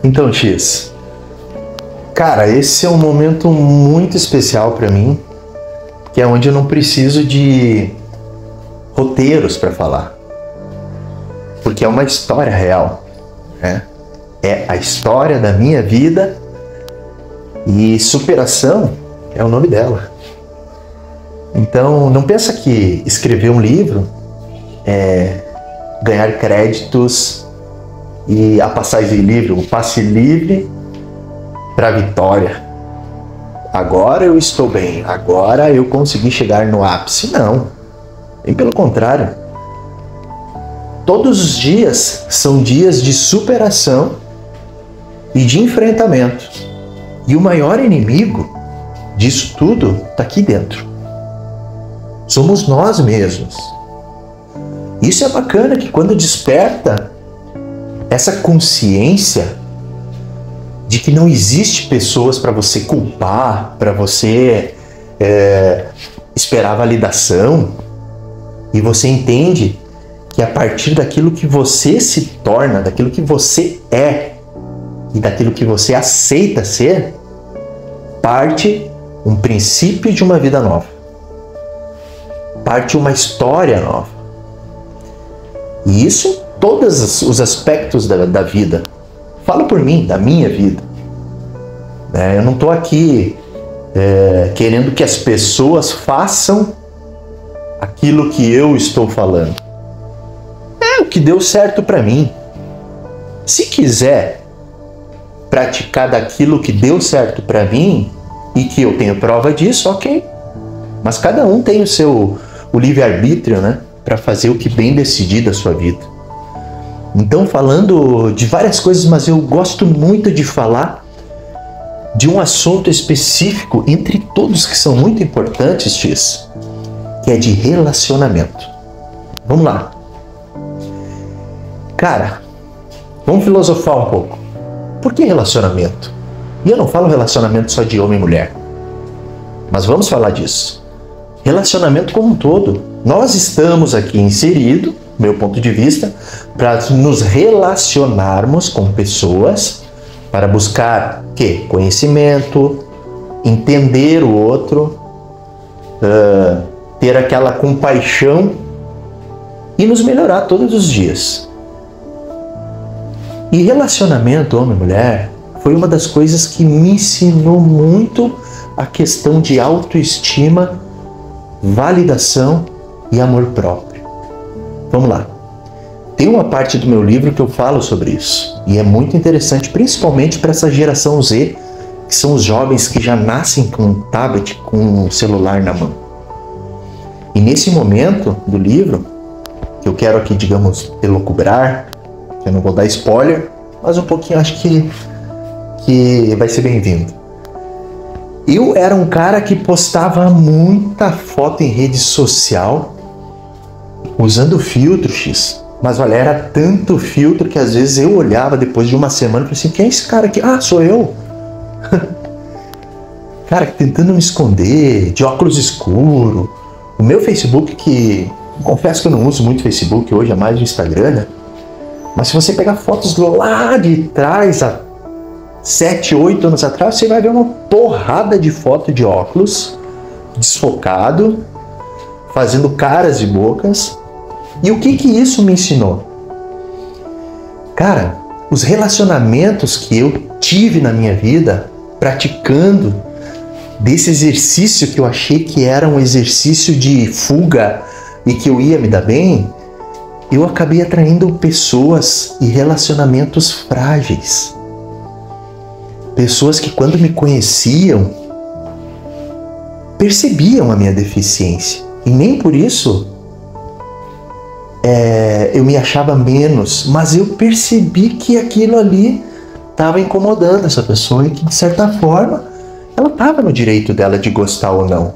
Então, X, cara, esse é um momento muito especial pra mim, que é onde eu não preciso de roteiros pra falar, porque é uma história real, né? É a história da minha vida e superação é o nome dela. Então, não pensa que escrever um livro é ganhar créditos e a passagem livre, o passe livre para a vitória. Agora eu estou bem, agora eu consegui chegar no ápice. Não, bem pelo contrário. Todos os dias são dias de superação e de enfrentamento. E o maior inimigo disso tudo está aqui dentro. Somos nós mesmos. Isso é bacana, que quando desperta essa consciência de que não existe pessoas para você culpar, para você esperar validação, e você entende que a partir daquilo que você se torna, daquilo que você é e daquilo que você aceita ser, parte um princípio de uma vida nova, parte uma história nova. E isso em todos os aspectos da vida. Falo por mim, da minha vida. Eu não estou aqui querendo que as pessoas façam aquilo que eu estou falando. É o que deu certo para mim. Se quiser praticar daquilo que deu certo para mim e que eu tenho prova disso, ok. Mas cada um tem o livre-arbítrio, né, para fazer o que bem decidir da sua vida. Então, falando de várias coisas, mas eu gosto muito de falar de um assunto específico entre todos que são muito importantes, X, que é de relacionamento. Vamos lá. Cara, vamos filosofar um pouco. Por que relacionamento? E eu não falo relacionamento só de homem e mulher, mas vamos falar disso. Relacionamento como um todo. Nós estamos aqui inseridos, meu ponto de vista, para nos relacionarmos com pessoas, para buscar quê? Conhecimento, entender o outro, ter aquela compaixão e nos melhorar todos os dias. E relacionamento homem-mulher foi uma das coisas que me ensinou muito a questão de autoestima, validação e amor próprio. Vamos lá. Tem uma parte do meu livro que eu falo sobre isso. E é muito interessante, principalmente para essa geração Z, que são os jovens que já nascem com um tablet, com um celular na mão. E nesse momento do livro, que eu quero aqui, digamos, elocubrar, eu não vou dar spoiler, mas um pouquinho acho que vai ser bem-vindo. Eu era um cara que postava muita foto em rede social usando filtro, X. Mas olha, era tanto filtro que às vezes eu olhava depois de uma semana e falei assim, quem é esse cara aqui? Ah, sou eu. Cara, tentando me esconder, de óculos escuros. O meu Facebook, que confesso que eu não uso muito Facebook hoje, é mais o Instagram, né? Mas se você pegar fotos lá de trás, há 7, 8 anos atrás, você vai ver uma porrada de foto de óculos, desfocado, fazendo caras e bocas. E o que isso me ensinou? Cara, os relacionamentos que eu tive na minha vida, praticando desse exercício que eu achei que era um exercício de fuga e que eu ia me dar bem, eu acabei atraindo pessoas e relacionamentos frágeis. Pessoas que, quando me conheciam, percebiam a minha deficiência. E nem por isso eu me achava menos, mas eu percebi que aquilo ali estava incomodando essa pessoa e que, de certa forma, ela estava no direito dela de gostar ou não.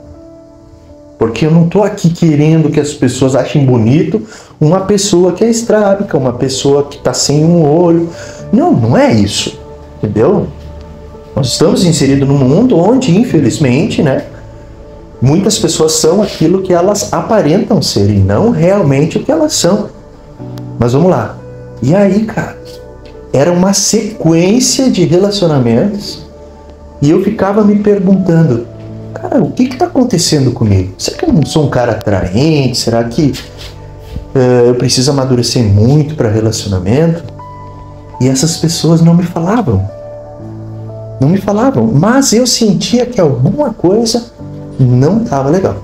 Porque eu não estou aqui querendo que as pessoas achem bonito uma pessoa que é estrábica, uma pessoa que está sem um olho. Não, não é isso. Entendeu? Nós estamos inseridos num mundo onde, infelizmente, né, muitas pessoas são aquilo que elas aparentam ser e não realmente o que elas são. Mas vamos lá. E aí, cara, era uma sequência de relacionamentos e eu ficava me perguntando, cara, o que tá acontecendo comigo? Será que eu não sou um cara atraente? Será que eu preciso amadurecer muito para relacionamento? E essas pessoas não me falavam. Não me falavam, mas eu sentia que alguma coisa não estava legal.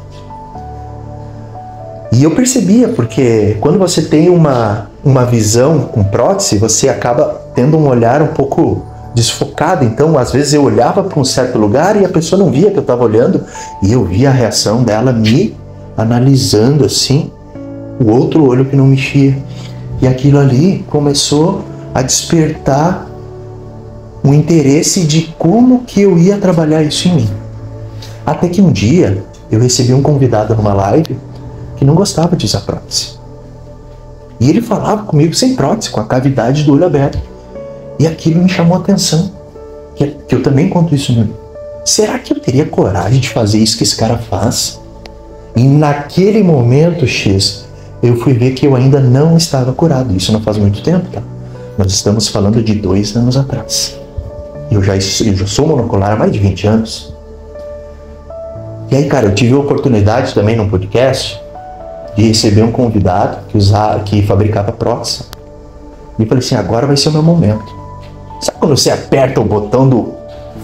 E eu percebia, porque quando você tem uma visão com prótese, você acaba tendo um olhar um pouco desfocado. Então, às vezes eu olhava para um certo lugar e a pessoa não via que eu estava olhando, e eu via a reação dela me analisando assim, o outro olho que não mexia. E aquilo ali começou a despertar um interesse de como que eu ia trabalhar isso em mim. Até que um dia eu recebi um convidado numa live que não gostava de usar prótese. E ele falava comigo sem prótese, com a cavidade do olho aberto. E aquilo me chamou a atenção. Que eu também conto isso no livro. Será que eu teria coragem de fazer isso que esse cara faz? E naquele momento, X, eu fui ver que eu ainda não estava curado. Isso não faz muito tempo, tá? Nós estamos falando de 2 anos atrás. Eu já sou monocular há mais de 20 anos. E aí, cara, eu tive a oportunidade também num podcast de receber um convidado que fabricava prótese. E eu falei assim, agora vai ser o meu momento. Sabe quando você aperta o botão do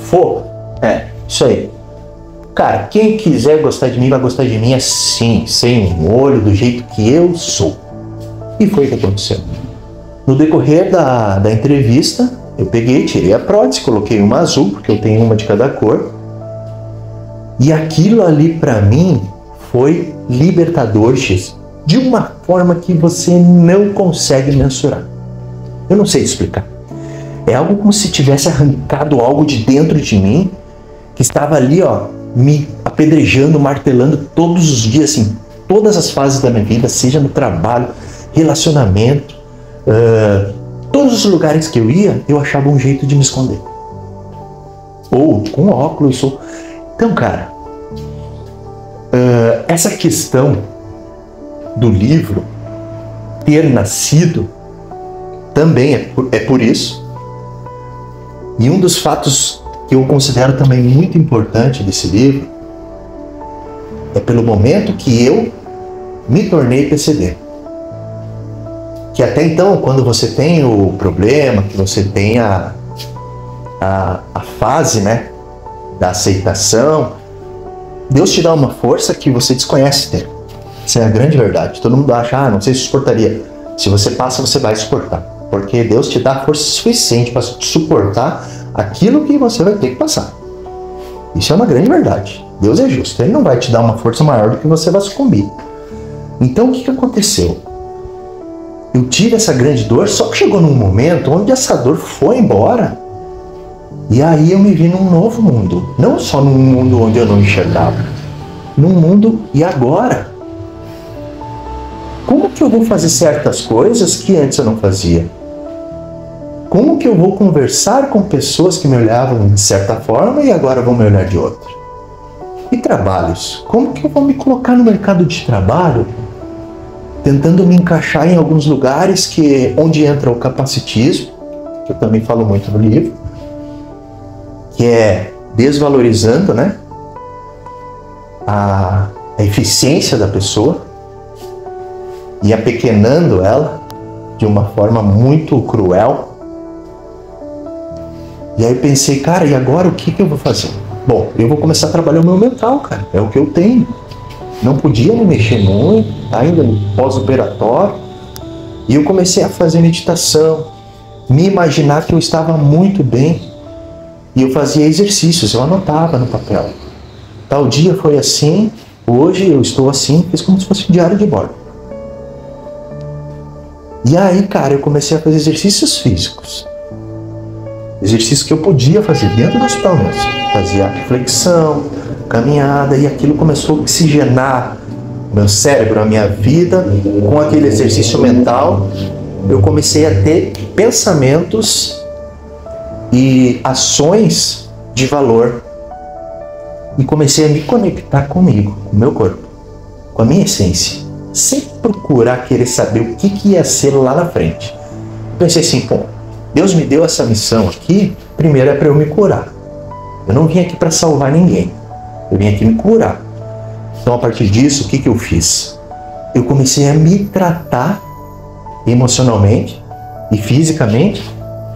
fogo? Isso aí. Cara, quem quiser gostar de mim, vai gostar de mim assim, sem um olho, do jeito que eu sou. E foi o que aconteceu. No decorrer da entrevista, eu peguei, tirei a prótese, coloquei uma azul, porque eu tenho uma de cada cor. E aquilo ali pra mim foi libertador, X, de uma forma que você não consegue mensurar. Eu não sei explicar. É algo como se tivesse arrancado algo de dentro de mim, que estava ali, me apedrejando, martelando todos os dias, assim, todas as fases da minha vida, seja no trabalho, relacionamento, todos os lugares que eu ia, eu achava um jeito de me esconder. Ou com óculos, Então, cara, essa questão do livro ter nascido também é por isso. E um dos fatos que eu considero também muito importante desse livro é pelo momento que eu me tornei PCD. Que até então, quando você tem o problema, que você tem a fase, né, da aceitação, Deus te dá uma força que você desconhece ter. Essa é a grande verdade. Todo mundo acha, não sei se suportaria. Se você passa, você vai suportar. Porque Deus te dá força suficiente para suportar aquilo que você vai ter que passar. Isso é uma grande verdade. Deus é justo. Ele não vai te dar uma força maior do que você vai sucumbir. Então, o que aconteceu? Eu tive essa grande dor, só que chegou num momento onde essa dor foi embora. E aí eu me vi num novo mundo. Não só num mundo onde eu não enxergava. Num mundo, e agora? Como que eu vou fazer certas coisas que antes eu não fazia? Como que eu vou conversar com pessoas que me olhavam de certa forma e agora vão me olhar de outra? E trabalhos? Como que eu vou me colocar no mercado de trabalho, tentando me encaixar em alguns lugares onde entra o capacitismo, que eu também falo muito no livro, que é desvalorizando, né, a eficiência da pessoa e apequenando ela de uma forma muito cruel. E aí eu pensei, cara, e agora o que eu vou fazer? Bom, eu vou começar a trabalhar o meu mental, cara, é o que eu tenho. Não podia me mexer muito, ainda no pós-operatório. E eu comecei a fazer meditação, me imaginar que eu estava muito bem. E eu fazia exercícios, eu anotava no papel. Tal dia foi assim, hoje eu estou assim, fiz como se fosse um diário de bordo. E aí, cara, eu comecei a fazer exercícios físicos. Exercícios que eu podia fazer dentro do hospital mesmo. Fazia flexão, caminhada, e aquilo começou a oxigenar meu cérebro, a minha vida. Com aquele exercício mental, eu comecei a ter pensamentos e ações de valor. E comecei a me conectar comigo, com o meu corpo, com a minha essência, sem procurar querer saber o que ia ser lá na frente. Pensei assim, Deus me deu essa missão aqui, primeiro é para eu me curar. Eu não vim aqui para salvar ninguém. Eu vim aqui me curar. Então, a partir disso, o que eu fiz? Eu comecei a me tratar emocionalmente e fisicamente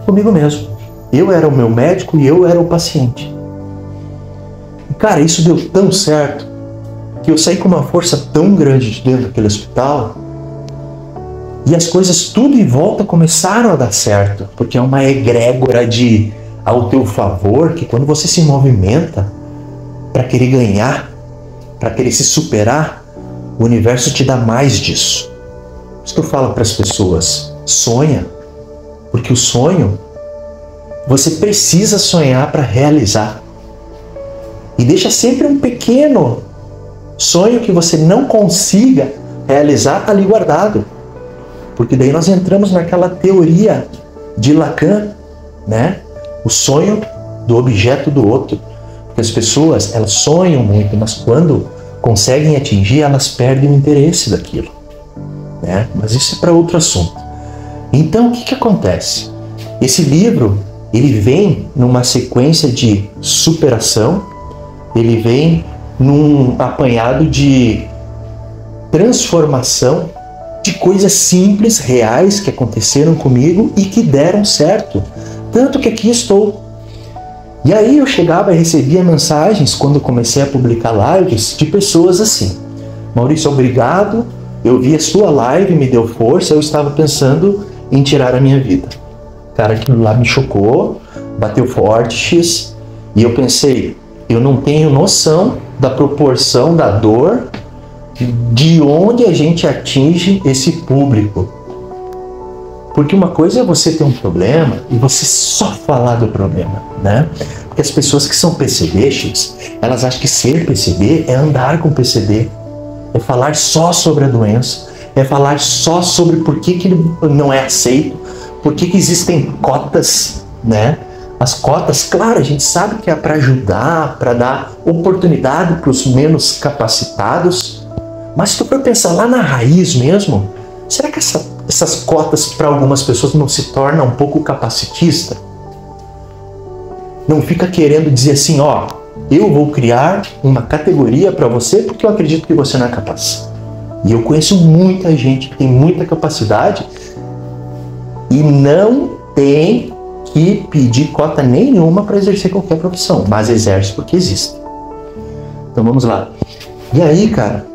comigo mesmo. Eu era o meu médico e eu era o paciente. E, cara, isso deu tão certo que eu saí com uma força tão grande de dentro daquele hospital e as coisas tudo em volta começaram a dar certo, porque é uma egrégora de ao teu favor, que quando você se movimenta para querer ganhar, para querer se superar, o universo te dá mais disso. Por isso que eu falo para as pessoas, sonha, porque o sonho, você precisa sonhar para realizar. E deixa sempre um pequeno sonho que você não consiga realizar ali guardado. Porque daí nós entramos naquela teoria de Lacan, né? O sonho do objeto do outro. Porque as pessoas, elas sonham muito, mas quando conseguem atingir, elas perdem o interesse daquilo, né? Mas isso é para outro assunto. Então, o que acontece? Esse livro, ele vem numa sequência de superação, ele vem num apanhado de transformação de coisas simples, reais, que aconteceram comigo e que deram certo. Tanto que aqui estou. E aí eu chegava e recebia mensagens, quando eu comecei a publicar lives, de pessoas assim: Maurício, obrigado, eu vi a sua live, me deu força, eu estava pensando em tirar a minha vida. Cara, aquilo lá me chocou, bateu forte, X, e eu pensei, eu não tenho noção da proporção da dor, de onde a gente atinge esse público. Porque uma coisa é você ter um problema e você só falar do problema, né? Porque as pessoas que são PCDs, elas acham que ser PCD é andar com PCD, é falar só sobre a doença, é falar só sobre por que ele não é aceito, por que existem cotas, né? As cotas, claro, a gente sabe que é para ajudar, para dar oportunidade para os menos capacitados, mas se tu for pensar lá na raiz mesmo, será que essas cotas para algumas pessoas não se tornam um pouco capacitista? Não fica querendo dizer assim, ó, eu vou criar uma categoria para você porque eu acredito que você não é capaz. E eu conheço muita gente que tem muita capacidade e não tem que pedir cota nenhuma para exercer qualquer profissão, mas exerce porque existe. Então vamos lá. E aí, cara,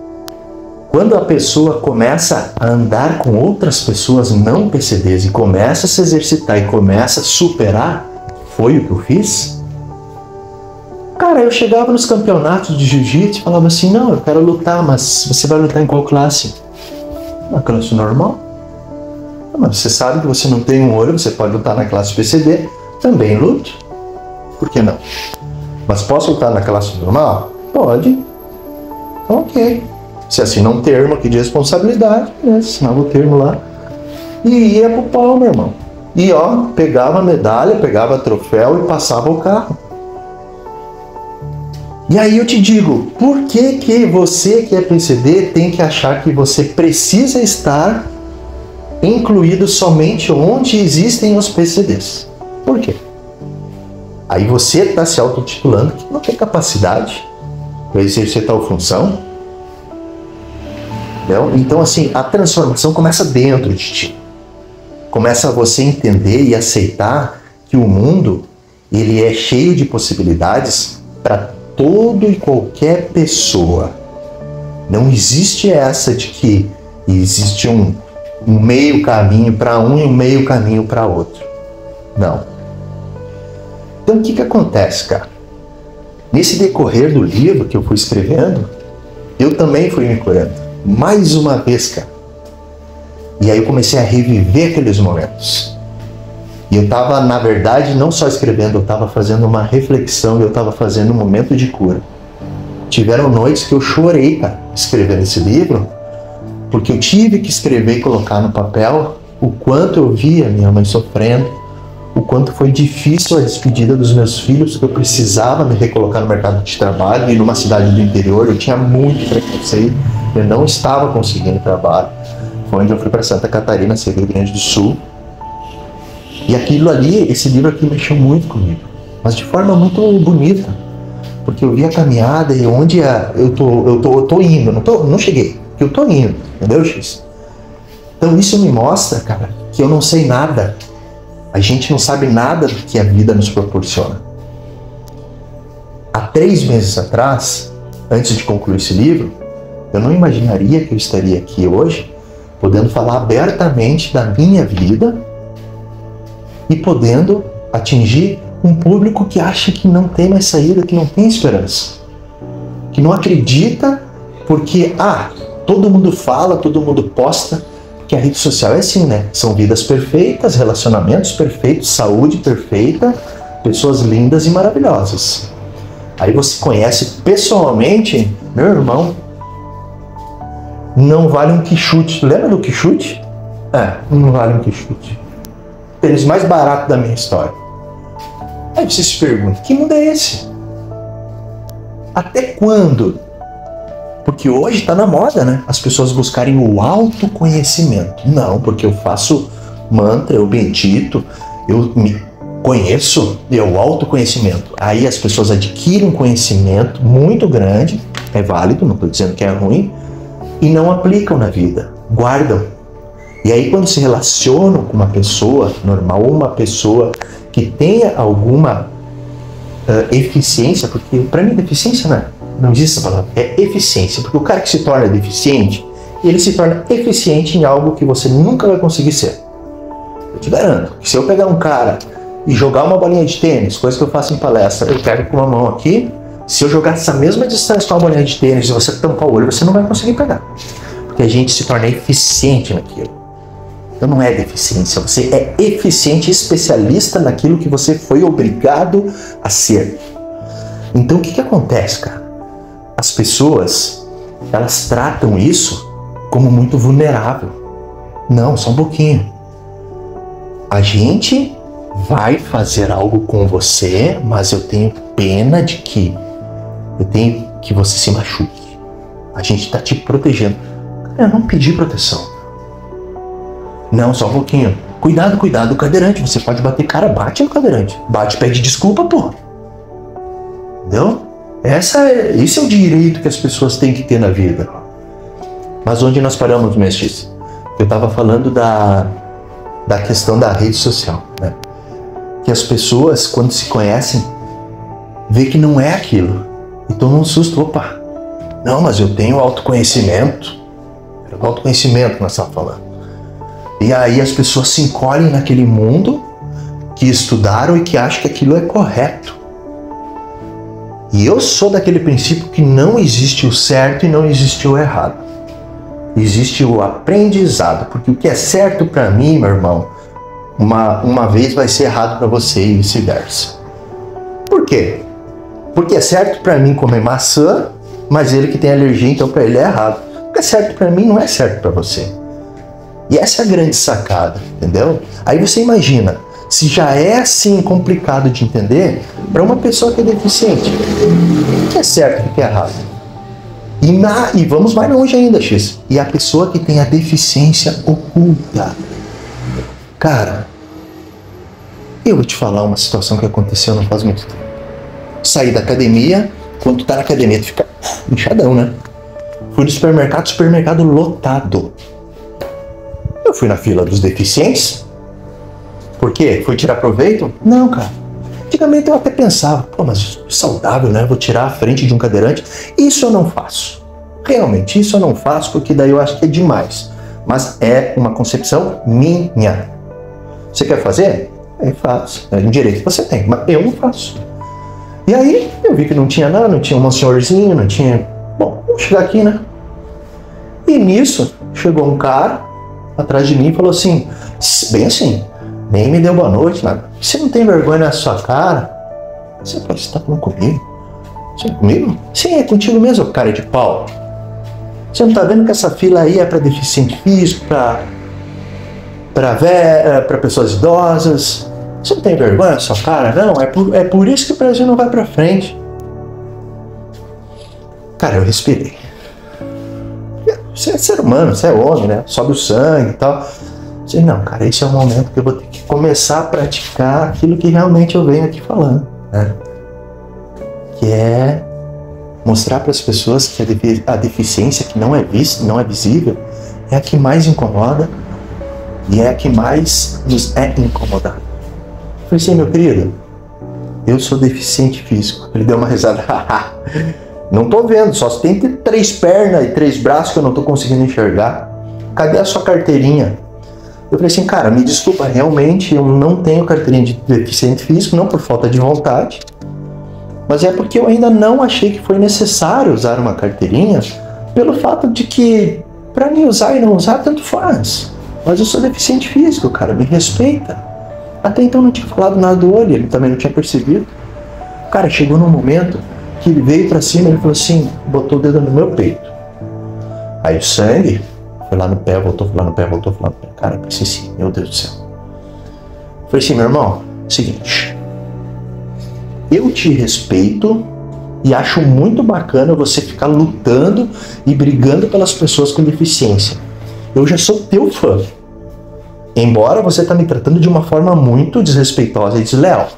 quando a pessoa começa a andar com outras pessoas não PCDs e começa a se exercitar e começa a superar, foi o que eu fiz? Cara, eu chegava nos campeonatos de jiu-jitsu e falava assim, não, eu quero lutar, mas você vai lutar em qual classe? Na classe normal. Mas você sabe que você não tem um olho, você pode lutar na classe PCD, também luto. Por que não? Mas posso lutar na classe normal? Pode. Então, ok. Se assinar um termo aqui de responsabilidade, né? Assinava o termo lá e ia pro pau, meu irmão. E ó, pegava a medalha, pegava o troféu e passava o carro. E aí eu te digo, por que você que é PCD tem que achar que você precisa estar incluído somente onde existem os PCDs? Por quê? Aí você está se autotitulando que não tem capacidade para exercer tal função. Então, assim, a transformação começa dentro de ti. Começa a você entender e aceitar que o mundo, ele é cheio de possibilidades para todo e qualquer pessoa. Não existe essa de que existe um meio caminho para um e um meio caminho para outro. Não. Então, o que acontece, cara? Nesse decorrer do livro que eu fui escrevendo, eu também fui me curando. Mais uma vez, cara. E aí eu comecei a reviver aqueles momentos. E eu estava, na verdade, não só escrevendo, eu estava fazendo uma reflexão, eu estava fazendo um momento de cura. Tiveram noites que eu chorei, cara, escrevendo esse livro, porque eu tive que escrever e colocar no papel o quanto eu via minha mãe sofrendo, o quanto foi difícil a despedida dos meus filhos, que eu precisava me recolocar no mercado de trabalho, e numa cidade do interior eu tinha muito preconceito, eu não estava conseguindo trabalho. Foi onde eu fui para Santa Catarina, Rio Grande do Sul. E aquilo ali, esse livro aqui mexeu muito comigo, mas de forma muito bonita, porque eu vi a caminhada e onde eu tô indo, não cheguei, eu tô indo, entendeu, X? Então isso me mostra, cara, que eu não sei nada. A gente não sabe nada do que a vida nos proporciona. Há 3 meses atrás, antes de concluir esse livro, eu não imaginaria que eu estaria aqui hoje, podendo falar abertamente da minha vida e podendo atingir um público que acha que não tem mais saída, que não tem esperança, que não acredita porque, todo mundo fala, todo mundo posta, que a rede social é assim, né? São vidas perfeitas, relacionamentos perfeitos, saúde perfeita, pessoas lindas e maravilhosas. Aí você conhece pessoalmente, meu irmão, não vale um quichute. Lembra do quichute? Não vale um quichute. Tênis mais barato da minha história. Aí você se pergunta, que mundo é esse? Até quando? Porque hoje está na moda, né? As pessoas buscarem o autoconhecimento. Não, porque eu faço mantra, eu medito, eu me conheço, o autoconhecimento. Aí as pessoas adquirem um conhecimento muito grande, é válido, não estou dizendo que é ruim, e não aplicam na vida, guardam. E aí quando se relacionam com uma pessoa normal, ou uma pessoa que tenha alguma eficiência, porque para mim deficiência não existe essa palavra, é eficiência, porque o cara que se torna deficiente, ele se torna eficiente em algo que você nunca vai conseguir ser. Eu te garanto que se eu pegar um cara e jogar uma bolinha de tênis, coisa que eu faço em palestra, eu pego com uma mão aqui, se eu jogar essa mesma distância com uma bolinha de tênis e você tampar o olho, você não vai conseguir pegar. Porque a gente se torna eficiente naquilo. Então não é deficiência, você é eficiente, especialista naquilo que você foi obrigado a ser. Então o que acontece, cara? As pessoas, elas tratam isso como muito vulnerável. Não, só um pouquinho. A gente vai fazer algo com você, mas eu tenho pena de que você se machuque. A gente está te protegendo. Eu não pedi proteção. Não, só um pouquinho. Cuidado, o cadeirante. Você pode bater, cara, bate no cadeirante. Bate, pede desculpa, pô. Entendeu? Esse é o direito que as pessoas têm que ter na vida. Mas onde nós paramos, Mestis? Eu estava falando da questão da rede social, né? Que as pessoas, quando se conhecem, vê que não é aquilo. E tomam um susto. Opa, não, mas eu tenho autoconhecimento. Era o autoconhecimento que nós estávamos falando. E aí as pessoas se encolhem naquele mundo que estudaram e que acham que aquilo é correto. E eu sou daquele princípio que não existe o certo e não existe o errado. Existe o aprendizado, porque o que é certo para mim, meu irmão, uma vez vai ser errado para você e vice-versa. Por quê? Porque é certo para mim comer maçã, mas ele que tem alergia, então para ele é errado. O que é certo para mim não é certo para você. E essa é a grande sacada, entendeu? Aí você imagina, se já é assim complicado de entender, para uma pessoa que é deficiente, o que é certo e o que é errado? E vamos mais longe ainda, X. E a pessoa que tem a deficiência oculta. Cara, eu vou te falar uma situação que aconteceu não faz muito tempo. Saí da academia, quando tu tá na academia tu fica inchadão, né? Fui no supermercado lotado. Eu fui na fila dos deficientes. Por quê? Fui tirar proveito? Não, cara. Antigamente eu até pensava, pô, mas saudável, né? Vou tirar a frente de um cadeirante. Isso eu não faço. Realmente, isso eu não faço, porque daí eu acho que é demais. Mas é uma concepção minha. Você quer fazer? Eu faço. É um direito que você tem, mas eu não faço. E aí, eu vi que não tinha nada, não tinha um senhorzinho, não tinha... Bom, vamos chegar aqui, né? E nisso, chegou um cara atrás de mim e falou assim, bem assim, nem me deu boa noite, nada. Você não tem vergonha na sua cara? Você tá falando comigo? Você é comigo? Sim, é contigo mesmo, cara de pau. Você não tá vendo que essa fila aí é para deficiente físico, para pessoas idosas? Você não tem vergonha na sua cara? Não, é por isso que o Brasil não vai para frente. Cara, eu respirei. Você é ser humano, você é homem, né? Sobe o sangue e tal. Disse, não, cara, esse é o momento que eu vou ter que começar a praticar aquilo que realmente eu venho aqui falando, né? Que é mostrar para as pessoas que a deficiência que não é vista, não é visível, é a que mais incomoda e é a que mais nos é incomodada. Eu falei assim, meu querido, eu sou deficiente físico. Ele deu uma risada. Não tô vendo, só se tem 3 pernas e 3 braços que eu não tô conseguindo enxergar. Cadê a sua carteirinha? Eu falei assim, cara, me desculpa, realmente eu não tenho carteirinha de deficiente físico, não por falta de vontade, mas é porque eu ainda não achei que foi necessário usar uma carteirinha, pelo fato de que, para mim usar e não usar, tanto faz. Mas eu sou deficiente físico, cara, me respeita. Até então não tinha falado nada do olho, ele também não tinha percebido. Cara, chegou num momento que ele veio pra cima, ele falou assim, botou o dedo no meu peito. Aí o sangue foi lá no pé, voltou, foi lá no pé, voltou, foi lá no pé. Cara, eu pensei assim, meu Deus do céu. Eu falei assim, meu irmão, seguinte, eu te respeito e acho muito bacana você ficar lutando e brigando pelas pessoas com deficiência. Eu já sou teu fã. Embora você tá me tratando de uma forma muito desrespeitosa e desleal.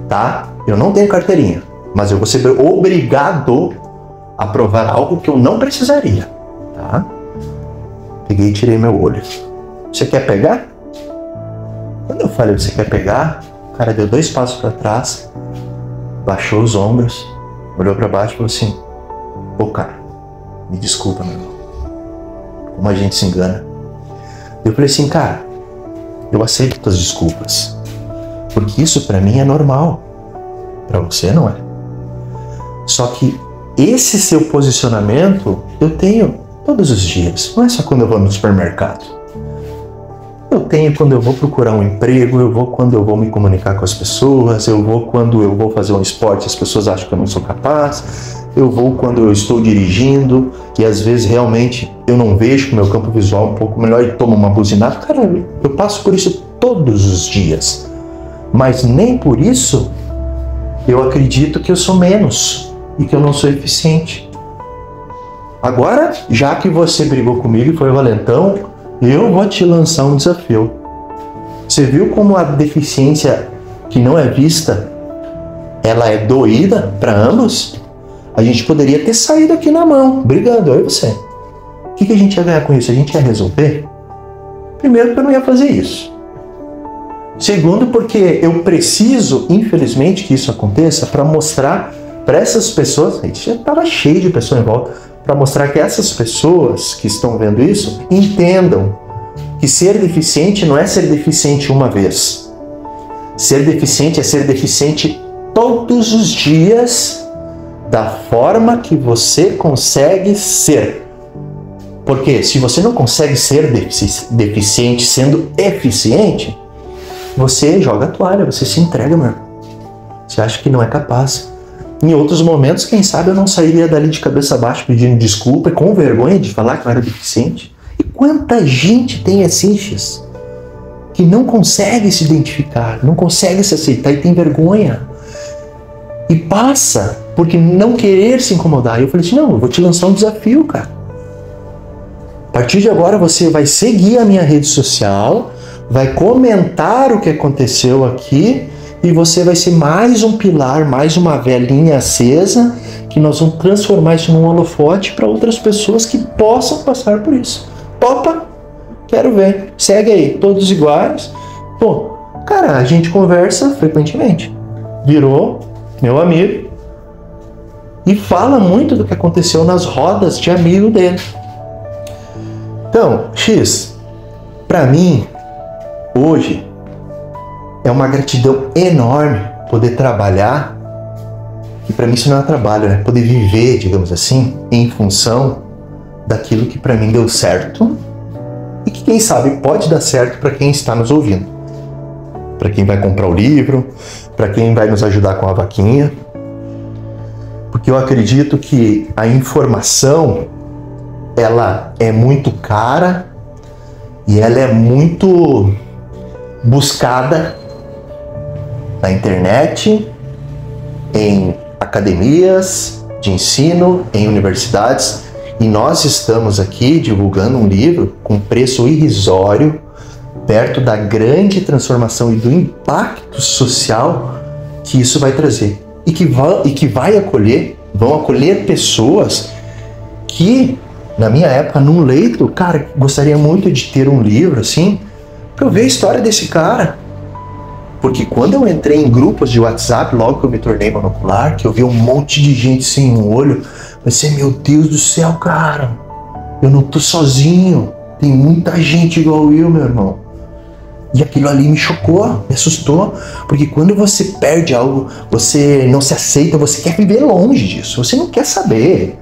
Tá? Eu não tenho carteirinha, mas eu vou ser obrigado a provar algo que eu não precisaria. Tá? Peguei e tirei meu olho. Você quer pegar? Quando eu falei, você quer pegar? O cara deu 2 passos para trás, baixou os ombros, olhou para baixo e falou assim, pô, cara, me desculpa, meu irmão. Como a gente se engana. Eu falei assim, cara, eu aceito tuas desculpas, porque isso para mim é normal, para você não é. Só que esse seu posicionamento eu tenho todos os dias, não é só quando eu vou no supermercado. Eu tenho quando eu vou procurar um emprego, eu vou quando eu vou me comunicar com as pessoas, eu vou quando eu vou fazer um esporte, as pessoas acham que eu não sou capaz, eu vou quando eu estou dirigindo e às vezes realmente eu não vejo que o meu campo visual é um pouco melhor e tomo uma buzinada. Cara, eu passo por isso todos os dias, mas nem por isso eu acredito que eu sou menos e que eu não sou eficiente. Agora, já que você brigou comigo e foi valentão, eu vou te lançar um desafio. Você viu como a deficiência que não é vista, ela é doída para ambos? A gente poderia ter saído aqui na mão, brigando, eu e você. O que a gente ia ganhar com isso? A gente ia resolver? Primeiro, porque eu não ia fazer isso. Segundo, porque eu preciso, infelizmente, que isso aconteça para mostrar para essas pessoas, a gente já estava cheio de pessoas em volta, para mostrar que essas pessoas que estão vendo isso entendam que ser deficiente não é ser deficiente uma vez. Ser deficiente é ser deficiente todos os dias da forma que você consegue ser. Porque se você não consegue ser deficiente sendo eficiente, você joga a toalha, você se entrega, meu irmão. Você acha que não é capaz. Em outros momentos, quem sabe eu não sairia dali de cabeça baixa pedindo desculpa e com vergonha de falar que eu era deficiente. E quanta gente tem assim, X, que não consegue se identificar, não consegue se aceitar e tem vergonha. E passa porque não querer se incomodar. E eu falei assim, não, eu vou te lançar um desafio, cara. A partir de agora você vai seguir a minha rede social, vai comentar o que aconteceu aqui, e você vai ser mais um pilar, mais uma velinha acesa, que nós vamos transformar isso num holofote para outras pessoas que possam passar por isso. Topa? Quero ver. Segue aí, todos iguais. Pô, cara, a gente conversa frequentemente. Virou meu amigo e fala muito do que aconteceu nas rodas de amigo dele. Então, X, para mim, hoje, é uma gratidão enorme poder trabalhar, que para mim isso não é trabalho, né? Poder viver, digamos assim, em função daquilo que para mim deu certo e que quem sabe pode dar certo para quem está nos ouvindo. Para quem vai comprar o livro, para quem vai nos ajudar com a vaquinha. Porque eu acredito que a informação, ela é muito cara e ela é muito buscada na internet, em academias de ensino, em universidades, E nós estamos aqui divulgando um livro com preço irrisório, perto da grande transformação e do impacto social que isso vai trazer. E que vão acolher pessoas que, na minha época, num leito, cara, gostaria muito de ter um livro assim, pra eu ver a história desse cara. Porque quando eu entrei em grupos de WhatsApp, logo que eu me tornei monocular, que eu vi um monte de gente sem um olho, pensei, meu Deus do céu, cara, eu não tô sozinho, tem muita gente igual eu, meu irmão. E aquilo ali me chocou, me assustou, porque quando você perde algo, você não se aceita, você quer viver longe disso, você não quer saber.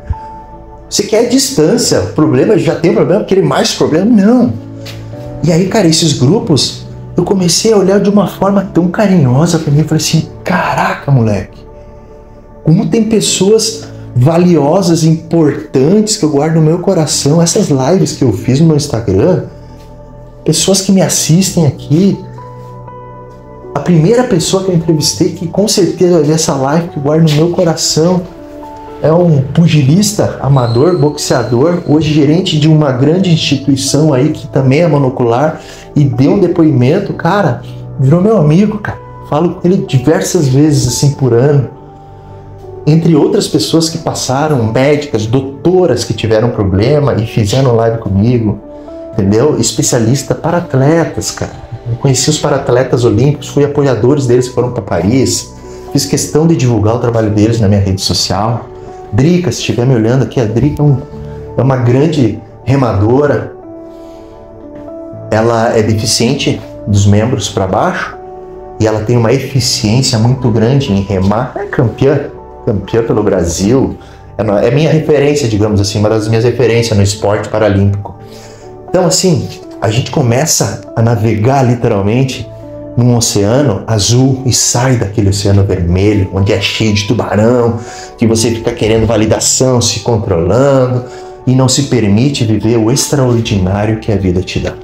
Você quer distância, problema, já tem problema, aquele mais problema, não. E aí, cara, esses grupos, eu comecei a olhar de uma forma tão carinhosa pra mim, eu falei assim, caraca, moleque, como tem pessoas valiosas, importantes, que eu guardo no meu coração, essas lives que eu fiz no meu Instagram, pessoas que me assistem aqui. A primeira pessoa que eu entrevistei, que com certeza vai ver essa live, que eu guardo no meu coração, é um pugilista, amador, boxeador, hoje gerente de uma grande instituição aí, que também é monocular, e deu um depoimento, cara, virou meu amigo, cara. Falo com ele diversas vezes, assim, por ano. Entre outras pessoas que passaram, médicas, doutoras que tiveram problema e fizeram live comigo, entendeu? Especialista para atletas, cara. Eu conheci os para-atletas olímpicos, fui apoiadores deles que foram para Paris, fiz questão de divulgar o trabalho deles na minha rede social. Drica, se estiver me olhando aqui, a Drica é uma grande remadora. Ela é deficiente dos membros para baixo e ela tem uma eficiência muito grande em remar. É campeã pelo Brasil. É minha referência, digamos assim, uma das minhas referências no esporte paralímpico. Então, assim, a gente começa a navegar literalmente num oceano azul e sai daquele oceano vermelho, onde é cheio de tubarão, que você fica querendo validação, se controlando e não se permite viver o extraordinário que a vida te dá.